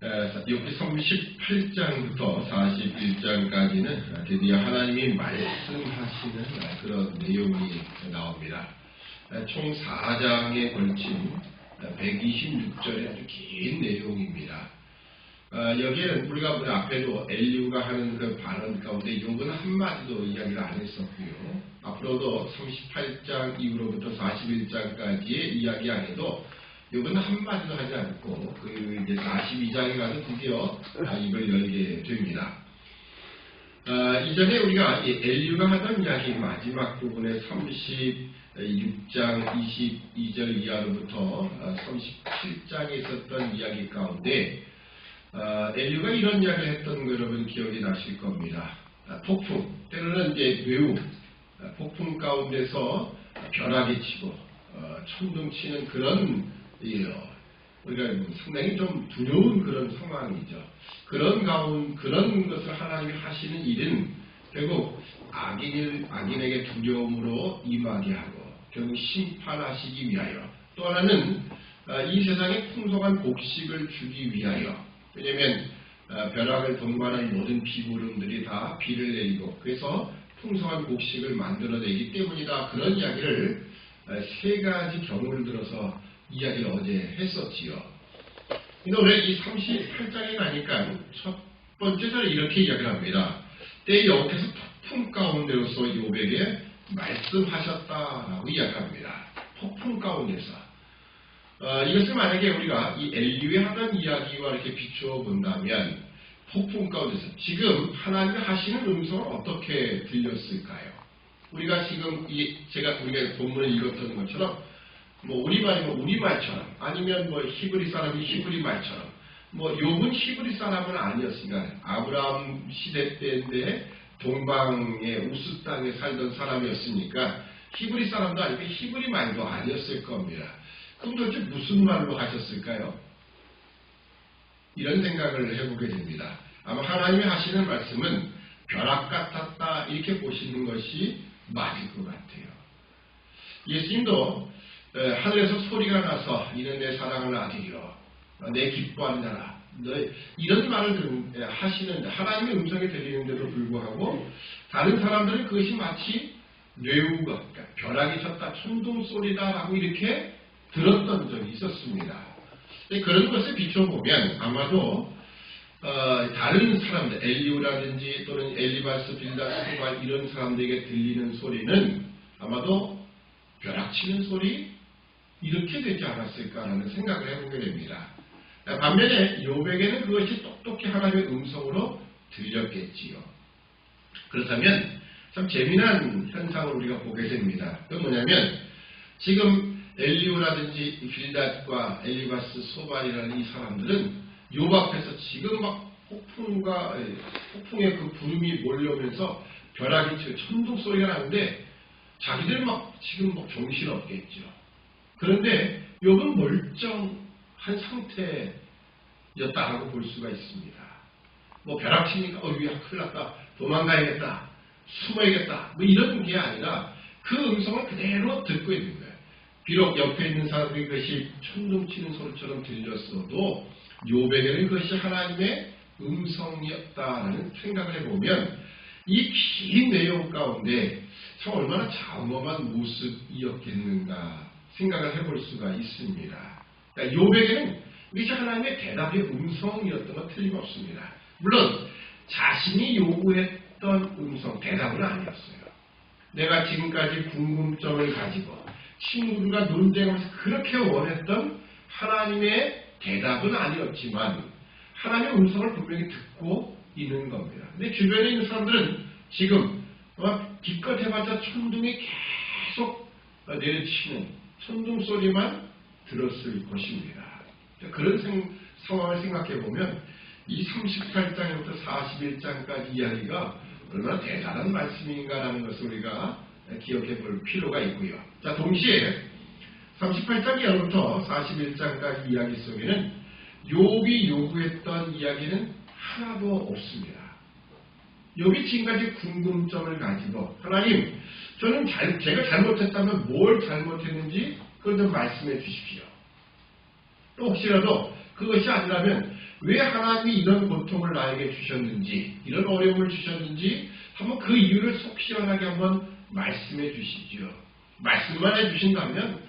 여기 38장부터 41장까지는 드디어 하나님이 말씀하시는 그런 내용이 나옵니다. 총 4장에 걸친 126절의 아주 긴 내용입니다. 여기에는 우리가 앞에도 엘리후가 하는 그 발언 가운데 요건 한마디도 이야기를 안 했었고요. 앞으로도 38장 이후로부터 41장까지의 이야기 안에도 요건 한마디도 하지 않고 이제 42장에 가서 드디어 입을 열게 됩니다. 이전에 우리가 엘리후가 하던 이야기 마지막 부분에 36장 22절 이하로부터 37장에 있었던 이야기 가운데 엘리후가 이런 이야기를 했던 거 여러분 기억이 나실 겁니다. 폭풍, 때로는 이제 뇌우, 폭풍 가운데서 벼락이 치고 천둥 치는 그런 우리가 상당히 좀 두려운 그런 상황이죠. 그런 것을 하나님이 하시는 일은 결국 악인에게 두려움으로 임하게 하고 결국 심판하시기 위하여, 또 하나는 이 세상에 풍성한 곡식을 주기 위하여, 왜냐하면 벼락을 동반한 모든 비구름들이 다 비를 내리고 그래서 풍성한 곡식을 만들어내기 때문이다. 그런 이야기를 세 가지 경우를 들어서 이야기를 어제 했었지요. 근데 오늘 이 38장에 가니까 첫 번째 절에 이렇게 이야기를 합니다. 때 여호와께서 폭풍 가운데로서 욥에게 말씀하셨다라고 이야기합니다. 폭풍 가운데서. 이것을 만약에 우리가 이 엘리후의 하던 이야기와 이렇게 비추어 본다면 폭풍 가운데서 지금 하나님이 하시는 음성은 어떻게 들렸을까요? 우리가 지금 우리가 본문을 읽었던 것처럼 우리말이면 우리말처럼, 아니면 히브리 사람이 히브리 말처럼, 욥은 히브리 사람은 아니었으니까 아브라함 시대 때인데 동방의 우스 땅에 살던 사람이었으니까 히브리 사람도 아니고 히브리 말도 아니었을 겁니다. 그럼 도대체 무슨 말로 하셨을까요? 이런 생각을 해보게 됩니다. 아마 하나님이 하시는 말씀은 벼락 같았다 이렇게 보시는 것이 맞을 것 같아요. 예수님도 하늘에서 소리가 나서 이는 내 사랑하는 아들이여 내 기뻐하는 자라, 이런 말을 하시는데 하나님의 음성이 들리는데도 불구하고 다른 사람들은 그것이 마치 뇌우가, 그러니까 벼락이 쳤다, 천둥 소리다라고 이렇게 들었던 적이 있었습니다. 그런 것을 비춰보면 아마도 다른 사람들, 엘리후라든지 또는 엘리바스, 빌다스, 소발 이런 사람들에게 들리는 소리는 아마도 벼락치는 소리 이렇게 되지 않았을까라는 생각을 해보게 됩니다. 반면에 욥에게는 그것이 똑똑히 하나님의 음성으로 들렸겠지요. 그렇다면 참 재미난 현상을 우리가 보게 됩니다. 그건 뭐냐면 지금 엘리후라든지 빌닷과 엘리바스, 소발이라는 이 사람들은 욥 앞에서 지금 막 폭풍의 그 구름이 몰려오면서 벼락이 치고 천둥 소리가 나는데 자기들 지금 정신없겠죠. 그런데 욥은 멀쩡한 상태였다라고 볼 수가 있습니다. 벼락치니까 위야 큰일 났다, 도망가야겠다, 숨어야겠다, 이런 게 아니라 그 음성을 그대로 듣고 있는 거예요. 비록 옆에 있는 사람들이 그것이 천둥치는 소리처럼 들렸어도 욥에게는 그것이 하나님의 음성이었다라는 생각을 해보면 이 긴 내용 가운데 참 얼마나 장엄한 모습이었겠는가 생각을 해볼 수가 있습니다. 그러니까 욥에게는 이것이 하나님의 대답의 음성이었던 건 틀림없습니다. 물론 자신이 요구했던 음성, 대답은 아니었어요. 내가 지금까지 궁금점을 가지고 친구들과 논쟁하면서 그렇게 원했던 하나님의 대답은 아니었지만 하나님의 음성을 분명히 듣고 있는 겁니다. 근데 주변에 있는 사람들은 지금 기껏 해봤자 천둥이 계속 내리치는 천둥 소리만 들었을 것입니다. 그런 상황을 생각해보면 이 38장부터 41장까지 이야기가 얼마나 대단한 말씀인가라는 것을 우리가 기억해 볼 필요가 있고요. 자, 동시에 38장 이하부터 41장까지 이야기 속에는 욥이 요구했던 이야기는 하나도 없습니다. 욥이 지금까지 궁금점을 가지고 하나님, 저는 제가 잘못했다면 뭘 잘못했는지 그걸 좀 말씀해 주십시오. 또 혹시라도 그것이 아니라면 왜 하나님이 이런 고통을 나에게 주셨는지, 이런 어려움을 주셨는지 한번 그 이유를 속 시원하게 한번 말씀해 주시죠. 말씀만 해주신다면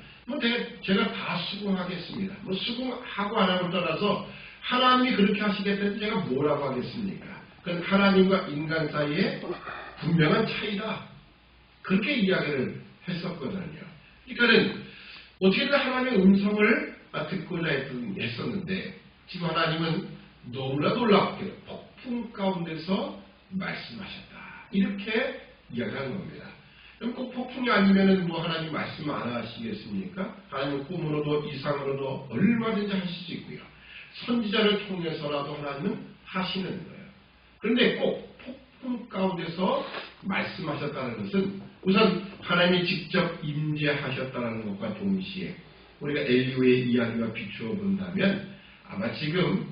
제가 다 수긍하겠습니다. 수긍하고 안 하고를 떠나서 하나님이 그렇게 하시겠다면 제가 뭐라고 하겠습니까? 그건 하나님과 인간 사이에 분명한 차이다. 그렇게 이야기를 했었거든요. 그러니까는 어떻게든 하나님의 음성을 듣고자 했었는데 지금 하나님은 너무나 놀랍게 폭풍 가운데서 말씀하셨다. 이렇게 이야기하는 겁니다. 그럼 꼭 폭풍이 아니면은 하나님 말씀 안 하시겠습니까? 하나님은 꿈으로도 이상으로도 얼마든지 하실 수 있고요. 선지자를 통해서라도 하나님은 하시는 거예요. 그런데 꼭 폭풍 가운데서 말씀하셨다는 것은 우선 하나님이 직접 임재하셨다는 것과 동시에 우리가 엘리후의 이야기가 비추어 본다면 아마 지금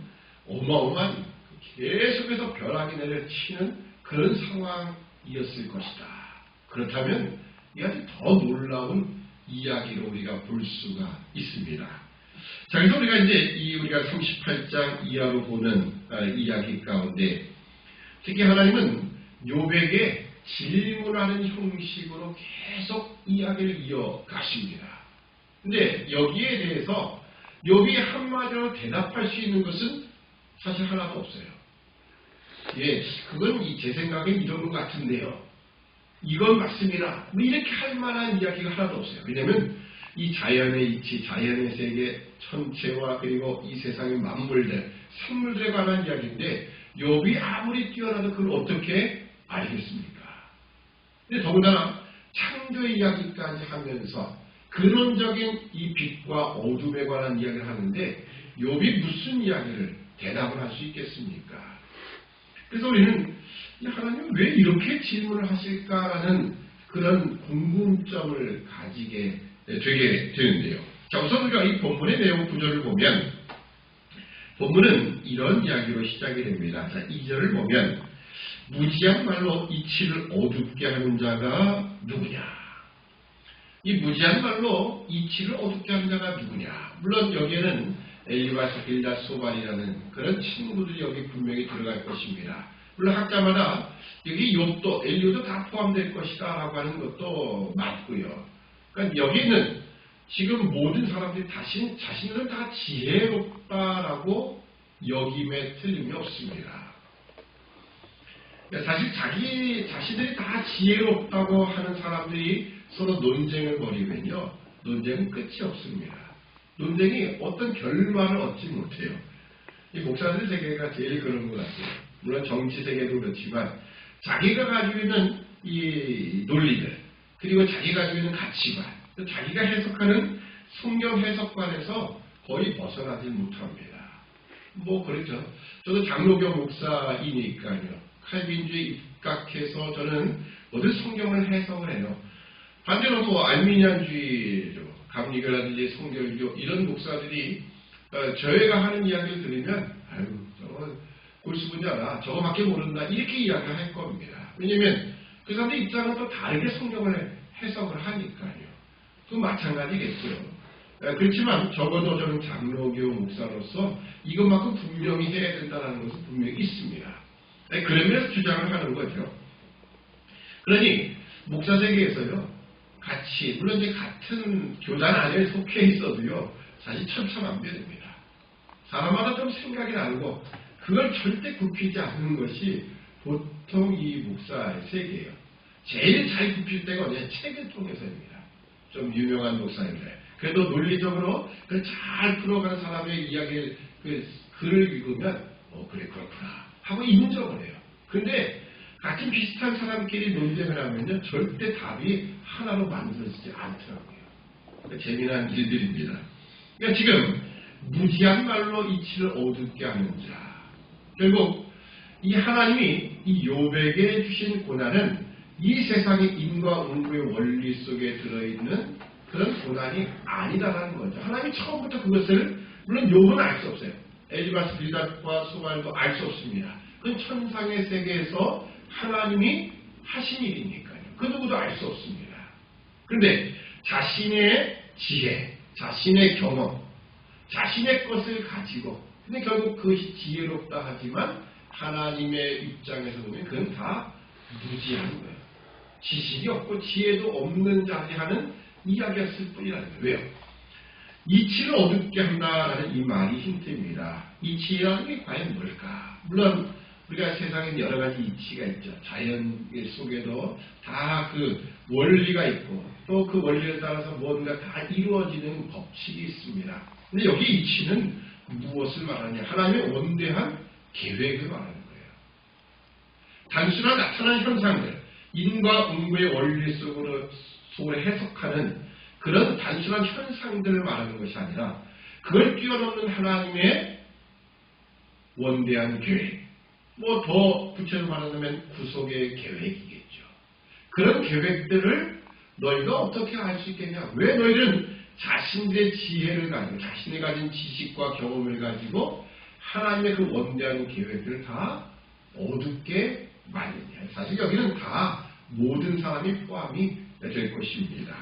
어마어마한 계속해서 벼락이 내려치는 그런 상황이었을 것이다. 그렇다면 이 아주 더 놀라운 이야기로 우리가 볼 수가 있습니다. 자, 그래서 우리가 이제 우리가 38장 이하로 보는 이야기 가운데 특히 하나님은 욥에게 질문하는 형식으로 계속 이야기를 이어가십니다. 근데 여기에 대해서 욥이 한마디로 대답할 수 있는 것은 사실 하나도 없어요. 예, 그건 제 생각엔 이런 것 같은데요. 이건 맞습니다. 이렇게 할 만한 이야기가 하나도 없어요. 왜냐하면 이 자연의 이치, 자연의 세계 전체와 그리고 이 세상의 만물들, 생물들에 관한 이야기인데 욥이 아무리 뛰어나도 그걸 어떻게 알겠습니까? 근데 더군다나 창조 이야기까지 하면서 근원적인 이 빛과 어둠에 관한 이야기를 하는데 욥이 무슨 이야기를 대답을 할 수 있겠습니까? 그래서 우리는 하나님 왜 이렇게 질문을 하실까라는 그런 궁금점을 가지게 되게 되는데요. 자, 우선 우리가 이 본문의 내용 구절을 보면 본문은 이런 이야기로 시작이 됩니다. 자, 2절을 보면 무지한 말로 이치를 어둡게 하는 자가 누구냐? 이 무지한 말로 이치를 어둡게 하는 자가 누구냐? 물론 여기에는 엘리바스, 빌닷, 소발이라는 그런 친구들이 여기 분명히 들어갈 것입니다. 물론 학자마다 여기 욥도 엘리후도 다 포함될 것이다 라고 하는 것도 맞고요. 그러니까 여기는 지금 모든 사람들이 자신들은 다 지혜롭다라고 여김에 틀림이 없습니다. 사실 자기 자신들이 다 지혜롭다고 하는 사람들이 서로 논쟁을 벌이면요, 논쟁은 끝이 없습니다. 논쟁이 어떤 결말을 얻지 못해요. 이 목사들 세계가 제일 그런 것 같아요. 물론 정치 세계도 그렇지만 자기가 가지고 있는 이 논리들, 그리고 자기가 가지고 있는 가치관, 자기가 해석하는 성경 해석관에서 거의 벗어나지 못합니다. 그렇죠. 저도 장로교 목사이니까요. 칼빈주의 입각해서 저는 모든 성경을 해석을 해요. 반대로 알미니안주의, 감리교라든지 성결교 이런 목사들이 저희가 하는 이야기를 들으면 아유 저거 골수분자라 저거밖에 모른다 이렇게 이야기를 할 겁니다. 왜냐하면 그 사람들 입장은 또 다르게 성경을 해석을 하니까요. 그 마찬가지겠죠. 그렇지만 적어도 저는 장로교 목사로서 이것만큼 분명히 해야 된다는 것은 분명히 있습니다. 그러면서 주장을 하는 거죠. 그러니 목사 세계에서요, 같이 물론 이제 같은 교단 안에 속해 있어도요, 사실 천차만별입니다. 사람마다 좀 생각이 다르고 그걸 절대 굽히지 않는 것이 보통 이 목사의 세계예요. 제일 잘 굽힐 때가 언제 책을 통해서입니다. 좀 유명한 목사인데 그래도 논리적으로 그걸 잘 풀어가는 사람의 이야기를 글을 읽으면 그래 그렇구나 하고 인정을 해요. 그런데 같은 비슷한 사람끼리 논쟁을 하면요, 절대 답이 하나로 만들어지지 않더라고요. 재미난 일들입니다. 그러니까 지금 무지한 말로 이치를 어둡게 하는 자, 결국 이 하나님이 이 욥에게 주신 고난은 이 세상의 인과 운구의 원리 속에 들어있는 그런 고난이 아니다라는 거죠. 하나님이 처음부터 그것을, 물론 욥은 알 수 없어요. 엘리바스, 빌닷과 소발도 알 수 없습니다. 그건 천상의 세계에서 하나님이 하신 일이니까요. 그 누구도 알 수 없습니다. 그런데 자신의 지혜, 자신의 경험, 자신의 것을 가지고, 근데 결국 그것이 지혜롭다 하지만 하나님의 입장에서 보면 그건 다 무지한 거예요. 지식이 없고 지혜도 없는 자리 하는 이야기였을 뿐이라는 거예요. 왜요? 이치를 어둡게 한다라는 이 말이 힌트입니다. 이치라는 게 과연 뭘까? 물론 우리가 세상에 여러 가지 이치가 있죠. 자연 속에도 다 그 원리가 있고 또 그 원리에 따라서 뭔가 다 이루어지는 법칙이 있습니다. 근데 여기 이치는 무엇을 말하냐? 하나님의 원대한 계획을 말하는 거예요. 단순한 나타난 현상들, 인과 응고의 원리 속으로 해석하는 그런 단순한 현상들을 말하는 것이 아니라 그걸 뛰어넘는 하나님의 원대한 계획, 뭐 더 구체적으로 말하자면 구속의 계획이겠죠. 그런 계획들을 너희가 어떻게 알 수 있겠냐? 왜 너희들은 자신들의 지혜를 가지고 자신이 가진 지식과 경험을 가지고 하나님의 그 원대한 계획들을 다 어둡게 말했냐? 사실 여기는 다 모든 사람이 포함이 될 것입니다.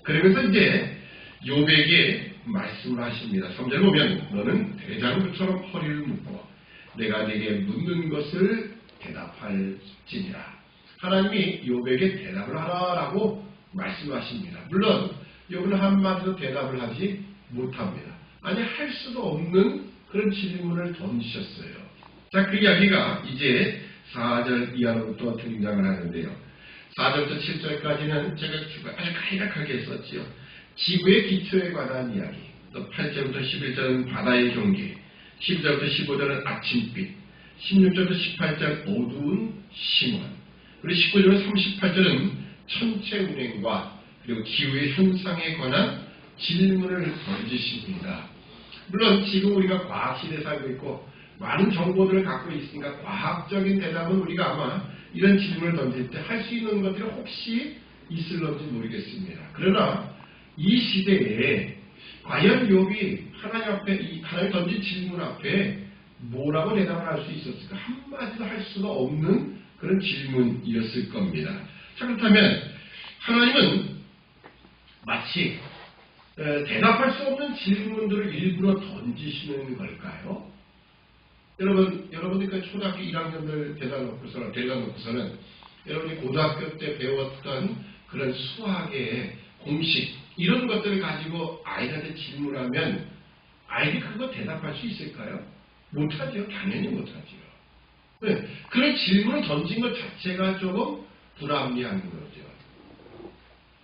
그러면서 이제 욥에게 말씀을 하십니다. 3절 보면 너는 대장부처럼 허리를 묶고 내가 네게 묻는 것을 대답할지니라. 하나님이 욥에게 대답을 하라라고 말씀하십니다. 물론 욥은 한마디도 대답을 하지 못합니다. 아니 할 수도 없는 그런 질문을 던지셨어요. 자, 그 이야기가 이제 4절 이하로부터 등장을 하는데요. 4절부터 7절까지는 제가 아주 간략하게 썼지요. 지구의 기초에 관한 이야기. 또 8절부터 11절은 바다의 경계, 10절부터 15절은 아침빛, 16절부터 18절 어두운 심원, 그리고 19절부터 38절은 천체 운행과 그리고 기후의 현상에 관한 질문을 던지십니다. 물론 지금 우리가 과학시대에 살고 있고 많은 정보들을 갖고 있으니까 과학적인 대답은 우리가 아마 이런 질문을 던질 때 할 수 있는 것들이 혹시 있을런지 모르겠습니다. 그러나 이 시대에 과연 욥이 하나님 앞에 하나님 던진 질문 앞에 뭐라고 대답을 할 수 있었을까? 한마디도 할 수가 없는 그런 질문이었을 겁니다. 자, 그렇다면 하나님은 마치 대답할 수 없는 질문들을 일부러 던지시는 걸까요? 여러분들 그 초등학교 1학년들 대다 놓고서는 여러분이 고등학교 때 배웠던 그런 수학의 공식 이런 것들을 가지고 아이들한테 질문하면 아이들이 그거 대답할 수 있을까요? 못하죠. 당연히 못하죠. 네, 그런 질문을 던진 것 자체가 조금 불합리한 거죠.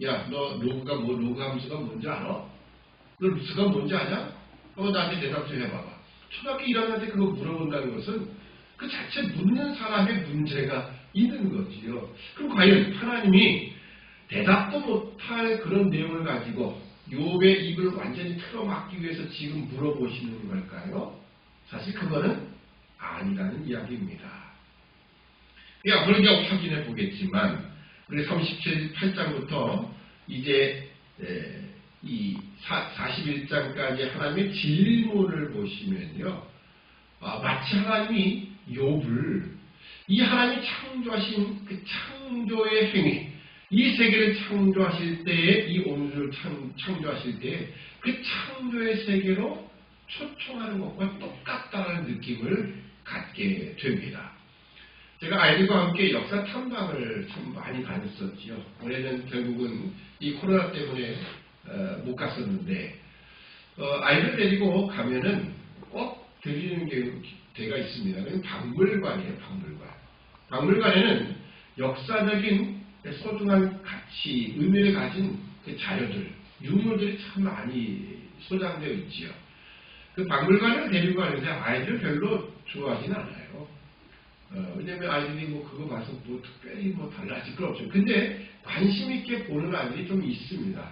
야, 너 로그 함수가 뭔지 알아? 너 루트가 뭔지 아냐? 나한테 대답 좀 해봐봐. 초등학교 1학년 때 그거 물어본다는 것은 그 자체 묻는 사람의 문제가 있는 거지요. 그럼 과연 하나님이 대답도 못할 그런 내용을 가지고 욥의 입을 완전히 틀어막기 위해서 지금 물어보시는 걸까요? 사실 그거는 아니라는 이야기입니다. 앞으로 이제 확인해 보겠지만 우리 38장부터 이제 이 41장까지 하나님의 질문을 보시면요. 마치 하나님이 욥을 이 하나님이 창조하신 그 창조의 행위, 이 세계를 창조하실 때에 이 온수를 창조하실 때에 그 창조의 세계로 초청하는 것과 똑같다는 느낌을 갖게 됩니다. 제가 아이들과 함께 역사 탐방을 참 많이 다녔었지요. 올해는 결국은 이 코로나 때문에 못 갔었는데 아이들 데리고 가면은 꼭 들리는 데가 있습니다. 그건 박물관이에요. 박물관에는 역사적인 소중한 가치, 의미를 가진 그 자료들, 유물들이 참 많이 소장되어 있지요. 그 박물관을 데리고 가는데 아이들 별로 좋아하진 않아요. 왜냐면 아이들이 뭐 그거 봐서 뭐 특별히 뭐 달라질 건 없죠. 근데 관심 있게 보는 아이들이 좀 있습니다.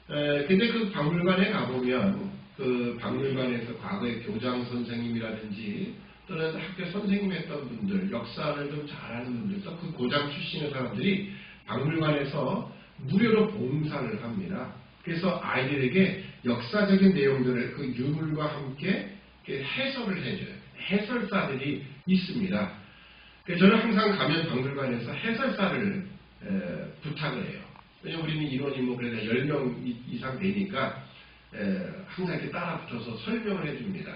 근데 그 박물관에 가보면 그 박물관에서 과거의 교장 선생님이라든지 또는 학교 선생님 했던 분들, 역사를 좀 잘하는 분들, 또 그 고장 출신의 사람들이 박물관에서 무료로 봉사를 합니다. 그래서 아이들에게 역사적인 내용들을 그 유물과 함께 해설을 해줘요. 해설사들이 있습니다. 그래서 저는 항상 가면 박물관에서 해설사를 부탁을 해요. 왜냐면 우리는 인원이 뭐 그래도 10명 이상 되니까 항상 이렇게 따라붙어서 설명을 해줍니다.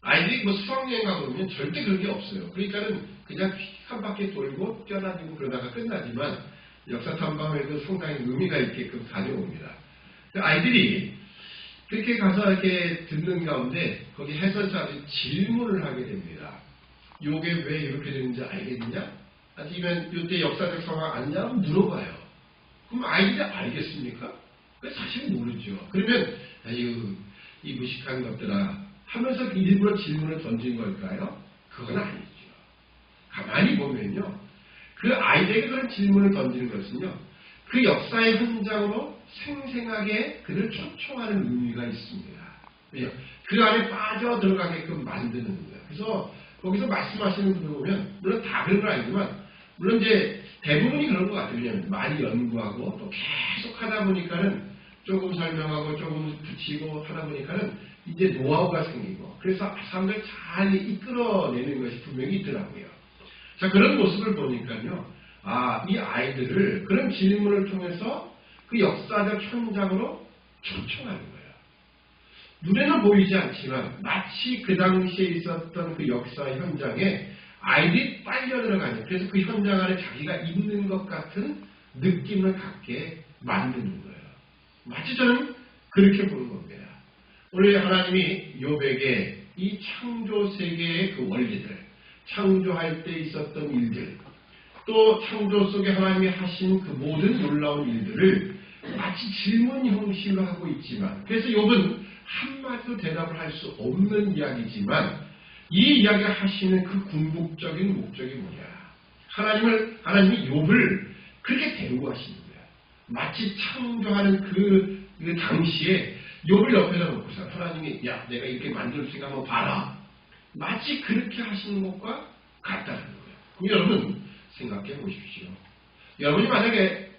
아이들이 뭐 수학여행 가보면 절대 그런 게 없어요. 그러니까는 그냥 한 바퀴 돌고 뛰어다니고 그러다가 끝나지만 역사 탐방에도 상당히 의미가 있게끔 다녀옵니다. 아이들이 그렇게 가서 이렇게 듣는 가운데 거기 해설자들이 질문을 하게 됩니다. 요게 왜 이렇게 되는지 알겠느냐? 아니면 요때 역사적 상황 아니냐? 물어봐요. 그럼 아이들이 알겠습니까? 사실 모르죠. 그러면 아유 이 무식한 것들아 하면서 일부러 질문을 던진 걸까요? 그건 아니죠. 가만히 보면요. 그 아이들에게 그런 질문을 던지는 것은요. 그 역사의 현장으로 생생하게 그를 초청하는 의미가 있습니다. 그 안에 빠져 들어가게끔 만드는 거예요. 그래서 거기서 말씀하시는 분들 보면 물론 다 그런 건 아니지만 물론 이제 대부분이 그런 것 같아요. 왜냐하면 많이 연구하고 또 계속 하다 보니까는 조금 설명하고 조금 붙이고 하다 보니까는 이제 노하우가 생기고 그래서 사람들 잘 이끌어내는 것이 분명히 있더라고요. 자, 그런 모습을 보니까요. 아, 이 아이들을 그런 질문을 통해서 그 역사적 현장으로 초청하는 거예요. 눈에는 보이지 않지만 마치 그 당시에 있었던 그 역사 현장에 아이들이 빨려 들어가는 그래서 그 현장 안에 자기가 있는 것 같은 느낌을 갖게 만드는 거예요. 마치 저는 그렇게 보는 겁니다. 오늘 하나님이 욥에게 이 창조 세계의 그 원리들, 창조할 때 있었던 일들, 또 창조 속에 하나님이 하신 그 모든 놀라운 일들을 마치 질문 형식으로 하고 있지만 그래서 욥은 한마디도 대답을 할 수 없는 이야기지만 이 이야기가 하시는 그 궁극적인 목적이 뭐냐. 하나님이 욥을 그렇게 대우하시는 거야. 마치 창조하는 그 당시에 욥을 옆에다 놓고서 하나님이 야 내가 이렇게 만들었으니까 한번 봐라. 마치 그렇게 하시는 것과 같다는 거예요. 그럼 여러분 생각해 보십시오. 여러분이 만약에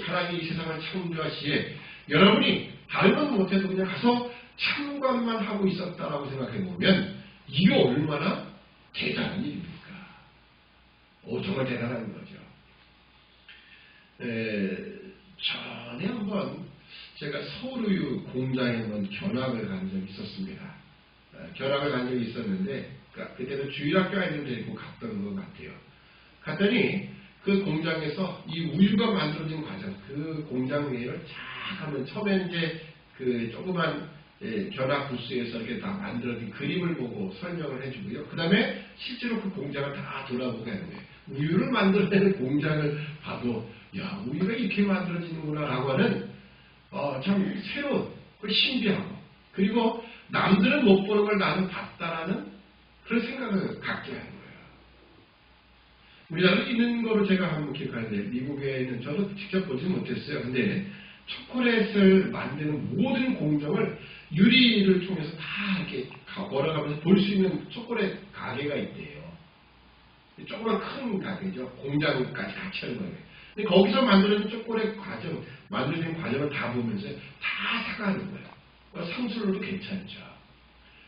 하나님이 이 세상을 창조하시에 여러분이 다른 건 못해도 그냥 가서 참관만 하고 있었다라고 생각해 보면 이게 얼마나 대단한 일입니까? 정말 대단한 거죠. 전에 한번 제가 서울우유 공장에 한번 견학을 간 적이 있었습니다. 견학을 간 적이 있었는데 그때는 주일학교 아이들 데리고 갔던 것 같아요. 갔더니 그 공장에서 이 우유가 만들어진 과정, 그 공장 내를 쫙 하면 처음에 이제 그 조그만 견학 부스에서 이렇게 다 만들어진 그림을 보고 설명을 해주고요. 그 다음에 실제로 그 공장을 다 돌아보게 하는 거예요. 우유를 만들어내는 공장을 봐도 야 우유가 이렇게 만들어지는구나 라고 하는 참 새로운 신비하고 그리고 남들은 못 보는 걸 나는 봤다라는 그런 생각을 갖게 하는 거예요. 우리나라에 있는 거로 제가 한번 기억하는데 미국에 있는 저도 직접 보지 못했어요. 근데 초콜릿을 만드는 모든 공정을 유리를 통해서 다 이렇게 걸어가면서 볼 수 있는 초콜릿 가게가 있대요. 조그만 큰 가게죠. 공장까지 같이 하는 거예요. 근데 거기서 만드는 초콜릿 과정, 만드는 과정을 다 보면서 다 사가는 거예요. 상술로도 괜찮죠.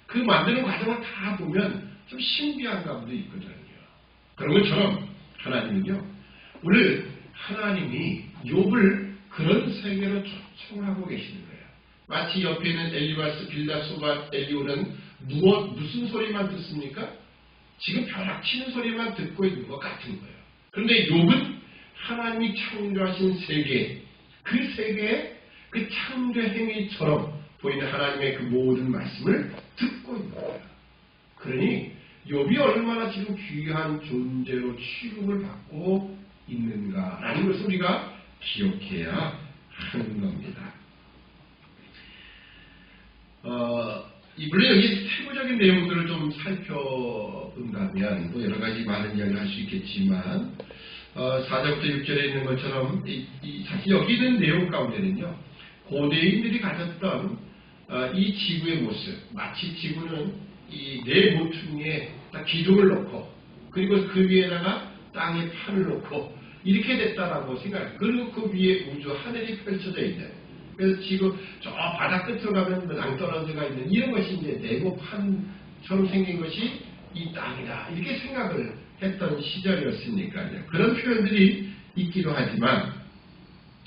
그 만드는 과정을 다 보면 좀 신비한 감도 있거든요. 그런 것처럼 하나님은요, 오늘 하나님이 욥을 그런 세계로 초청하고 계시는 거예요. 마치 옆에 있는 엘리바스, 빌닷소바, 엘리오는 무슨 소리만 듣습니까? 지금 벼락치는 소리만 듣고 있는 것 같은 거예요. 그런데 욥은 하나님이 창조하신 세계, 그 세계의 그 창조 행위처럼 보이는 하나님의 그 모든 말씀을 듣고 있는 거예요. 그러니 욥이 얼마나 지금 귀한 존재로 취급을 받고 있는가라는 것을 우리가 기억해야 하는 겁니다. 물론 여기 세부적인 내용들을 좀 살펴본다면 또 여러 가지 많은 이야기를 할 수 있겠지만 4절부터 6절에 있는 것처럼 사실 여기 있는 내용 가운데는요. 고대인들이 가졌던 이 지구의 모습, 마치 지구는 이 네 모퉁이에 딱 기둥을 놓고 그리고 그 위에다가 땅에 판을 놓고 이렇게 됐다라고 생각해요. 그리고 그 위에 우주 하늘이 펼쳐져 있는 그래서 지금 저 바다 끝으로 가면 낭떠러지가 있는 이런 것이 이제 네모판처럼 생긴 것이 이 땅이다 이렇게 생각을 했던 시절이었으니까요. 그런 표현들이 있기도 하지만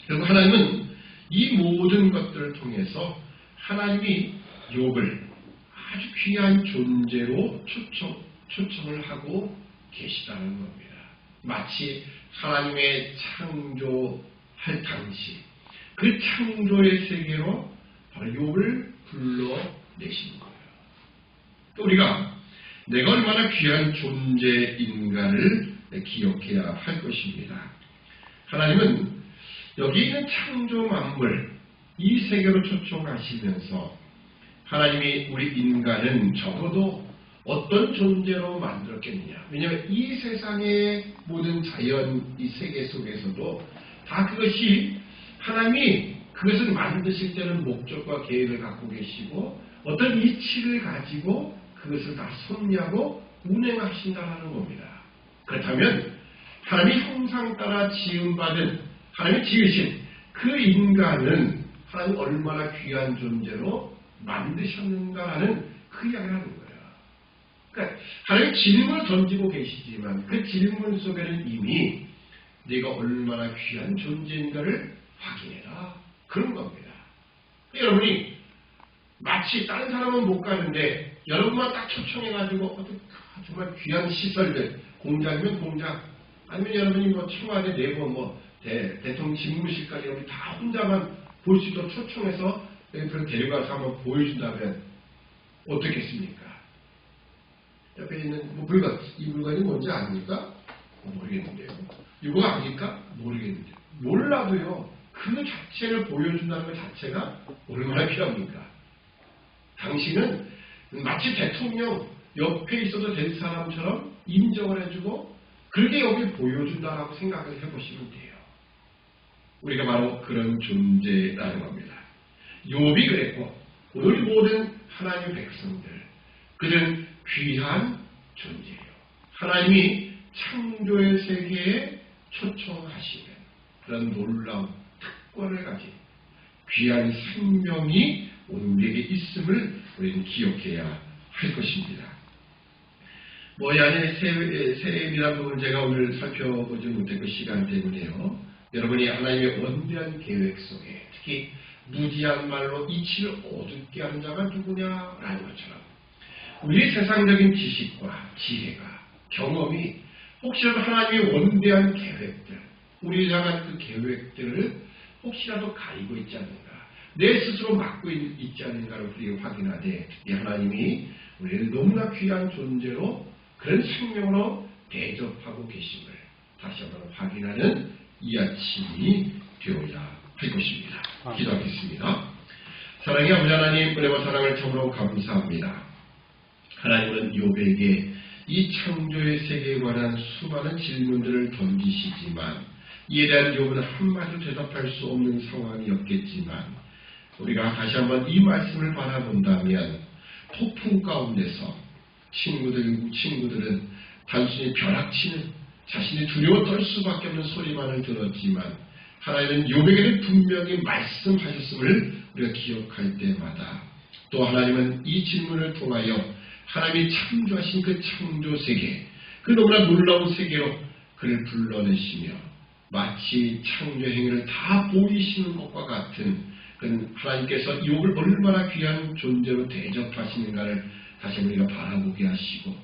결국 하나님은 이 모든 것들을 통해서 하나님이 욥을 아주 귀한 존재로 초청을 하고 계시다는 겁니다. 마치 하나님의 창조할 당시 그 창조의 세계로 바로 욥을 불러내신 거예요. 또 우리가 내가 얼마나 귀한 존재인가를 기억해야 할 것입니다. 하나님은 여기 있는 창조 만물 이 세계로 초청하시면서 하나님이 우리 인간은 적어도 어떤 존재로 만들었겠느냐. 왜냐하면 이 세상의 모든 자연 이 세계 속에서도 다 그것이 하나님이 그것을 만드실 때는 목적과 계획을 갖고 계시고 어떤 이치를 가지고 그것을 다 섭리하고 운행하신다는 겁니다. 그렇다면 하나님의 형상 따라 지음받은 하나님이 지으신 그 인간은 하나님 얼마나 귀한 존재로 만드셨는가라는 그 이야기를 하는 거예요. 그러니까 하나님 질문을 던지고 계시지만 그 질문 속에는 이미 네가 얼마나 귀한 존재인가를 확인해라. 그런 겁니다. 여러분이 마치 다른 사람은 못 가는데 여러분만 딱 초청해가지고 정말 귀한 시설들, 공장이면 공장, 아니면 여러분이 뭐 청와대 내부 대통령 집무실까지 여기 다 혼자만 볼 수 있도록 초청해서 그런 데려가서 한번 보여준다면 어떻겠습니까? 옆에 있는 물건, 이 물건이 뭔지 아닙니까? 모르겠는데요. 이거 아닐까? 모르겠는데요. 몰라도요. 그 자체를 보여준다는 것 자체가 얼마나 필요합니까? 당신은 마치 대통령 옆에 있어도 될 사람처럼 인정을 해주고 그렇게 여기 보여준다라고 생각을 해보시면 돼요. 우리가 바로 그런 존재라는 겁니다. 욥이 그랬고 오늘 모든 하나님의 백성들 그들은 귀한 존재예요. 하나님이 창조의 세계에 초청하시는 그런 놀라운 특권을 가진 귀한 생명이 우리에게 있음을 우리는 기억해야 할 것입니다. 이 안에 세임이라는 부분 제가 오늘 살펴보지 못했고 시간 때문에요. 여러분이 하나님의 원대한 계획 속에 특히 무지한 말로 이치를 어둡게 하는 자가 누구냐라는 것처럼 우리의 세상적인 지식과 지혜가 경험이 혹시라도 하나님의 원대한 계획들 우리를 향한 그 계획들을 혹시라도 가리고 있지 않는가 내 스스로 막고 있지 않는가를 우리가 확인하되 이 하나님이 우리를 너무나 귀한 존재로 그런 생명으로 대접하고 계심을 다시 한번 확인하는 이 아침이 되어야 할 것입니다. 기도하겠습니다. 사랑의 아버지 하나님 은혜와 사랑을 참으로 감사합니다. 하나님은 욥에게 이 창조의 세계에 관한 수많은 질문들을 던지시지만 이에 대한 욥은 한마디도 대답할 수 없는 상황이었겠지만 우리가 다시 한번 이 말씀을 바라본다면 폭풍 가운데서 친구들은 단순히 벼락치는 자신이 두려워 떨 수밖에 없는 소리만을 들었지만 하나님은 욥에게는 분명히 말씀하셨음을 우리가 기억할 때마다 또 하나님은 이 질문을 통하여 하나님이 창조하신 그 창조세계 그 너무나 놀라운 세계로 그를 불러내시며 마치 창조 행위를 다 보이시는 것과 같은 그 하나님께서 욥을 얼마나 귀한 존재로 대접하시는가를 다시 우리가 바라보게 하시고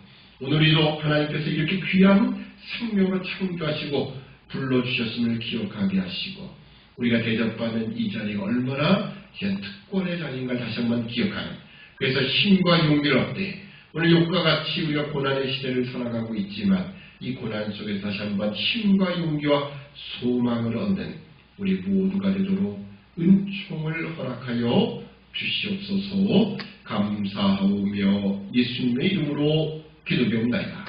오늘도 하나님께서 이렇게 귀한 생명을 창조하시고 불러주셨음을 기억하게 하시고 우리가 대접받는 이 자리가 얼마나 귀한 특권의 자리인가 다시 한번 기억하는 그래서 힘과 용기를 얻되 오늘 욥과 같이 우리가 고난의 시대를 살아가고 있지만 이 고난 속에서 다시 한번 힘과 용기와 소망을 얻는 우리 모두가 되도록 은총을 허락하여 주시옵소서. 감사하오며 예수님의 이름으로 기도드리옵나이다.